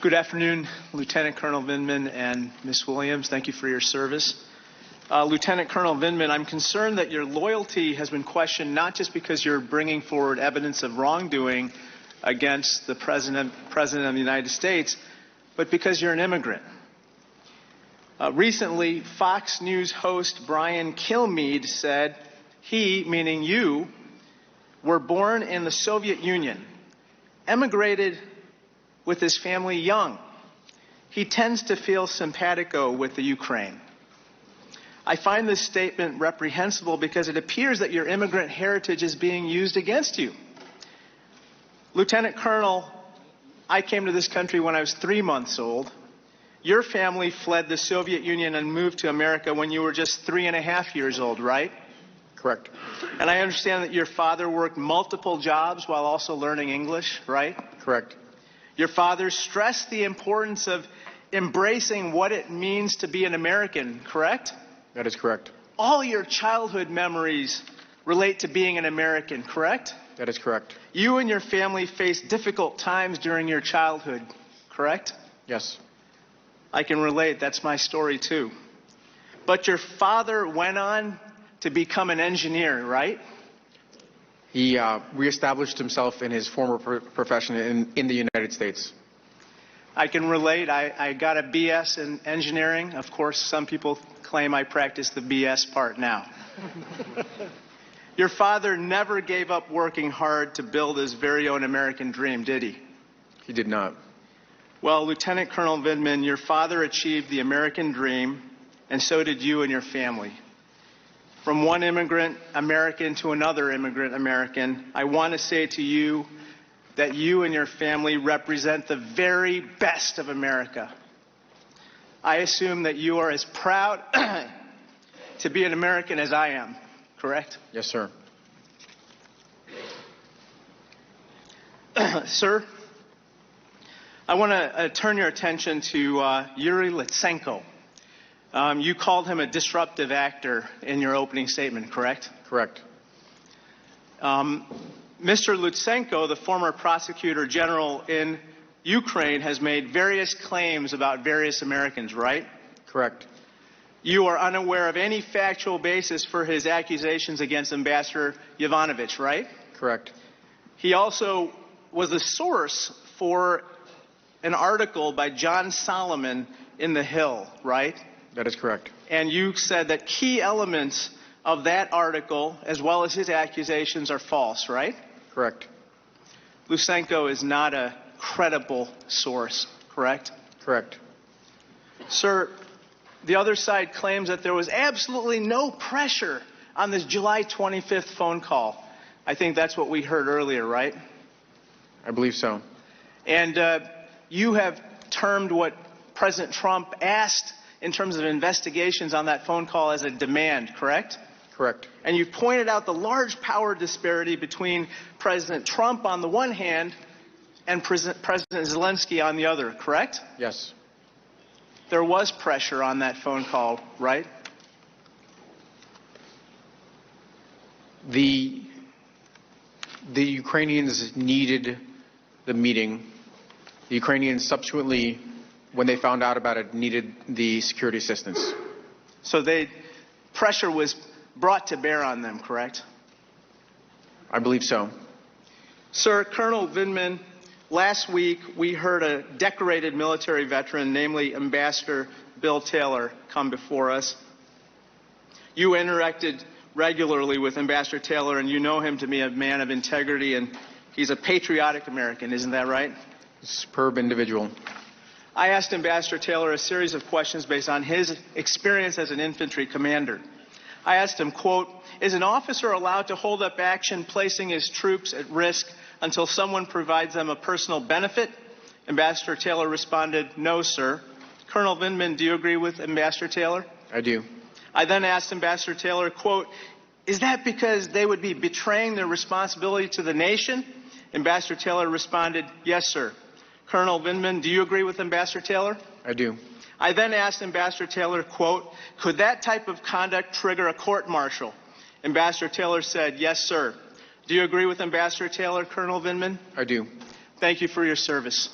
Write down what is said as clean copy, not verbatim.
Good afternoon, Lieutenant Colonel Vindman and Ms. Williams. Thank you for your service. Lieutenant Colonel Vindman, I'm concerned that your loyalty has been questioned not just because you're bringing forward evidence of wrongdoing against the President of the United States, but because you're an immigrant. Recently, Fox News host Brian Kilmeade said he, meaning you, were born in the Soviet Union, emigrated with his family young. He tends to feel simpatico with the Ukraine. I find this statement reprehensible because it appears that your immigrant heritage is being used against you. Lieutenant Colonel, I came to this country when I was 3 months old. Your family fled the Soviet Union and moved to America when you were just 3.5 years old, right? Correct. And I understand that your father worked multiple jobs while also learning English, right? Correct. Your father stressed the importance of embracing what it means to be an American, correct? That is correct. All your childhood memories relate to being an American, correct? That is correct. You and your family faced difficult times during your childhood, correct? Yes. I can relate. That's my story, too. But your father went on to become an engineer, right? He reestablished himself in his former profession in the United States. I can relate. I got a BS in engineering. Of course, some people claim I practice the BS part now. Your father never gave up working hard to build his very own American dream, did he? He did not. Well, Lieutenant Colonel Vindman, your father achieved the American dream, and so did you and your family. From one immigrant American to another immigrant American, I want to say to you that you and your family represent the very best of America. I assume that you are as proud to be an American as I am, correct? Yes, sir. Sir, I want to turn your attention to Yuri Lutsenko. You called him a disruptive actor in your opening statement, correct? Correct. Mr. Lutsenko, the former prosecutor general in Ukraine, has made various claims about various Americans, right? Correct. You are unaware of any factual basis for his accusations against Ambassador Yovanovitch, right? Correct. He also was the source for an article by John Solomon in The Hill, right? That is correct. And you said that key elements of that article, as well as his accusations, are false, right? Correct. Lutsenko is not a credible source, correct? Correct. Sir, the other side claims that there was absolutely no pressure on this July 25th phone call. I think that's what we heard earlier, right? I believe so. And you have termed what President Trump asked in terms of investigations on that phone call as a demand, correct? Correct. And you've pointed out the large power disparity between President Trump on the one hand and President Zelensky on the other, correct? Yes. There was pressure on that phone call, right? The Ukrainians needed the meeting. The Ukrainians subsequently, when they found out about it, needed the security assistance. So pressure was brought to bear on them, correct? I believe so. Sir, Colonel Vindman, last week we heard a decorated military veteran, namely Ambassador Bill Taylor, come before us. You interacted regularly with Ambassador Taylor, and you know him to be a man of integrity, and he's a patriotic American, isn't that right? Superb individual. I asked Ambassador Taylor a series of questions based on his experience as an infantry commander. I asked him, quote, is an officer allowed to hold up action placing his troops at risk until someone provides them a personal benefit? Ambassador Taylor responded, no, sir. Colonel Vindman, do you agree with Ambassador Taylor? I do. I then asked Ambassador Taylor, quote, is that because they would be betraying their responsibility to the nation? Ambassador Taylor responded, yes, sir. Colonel Vindman, do you agree with Ambassador Taylor? I do. I then asked Ambassador Taylor, quote, could that type of conduct trigger a court-martial? Ambassador Taylor said, yes, sir. Do you agree with Ambassador Taylor, Colonel Vindman? I do. Thank you for your service.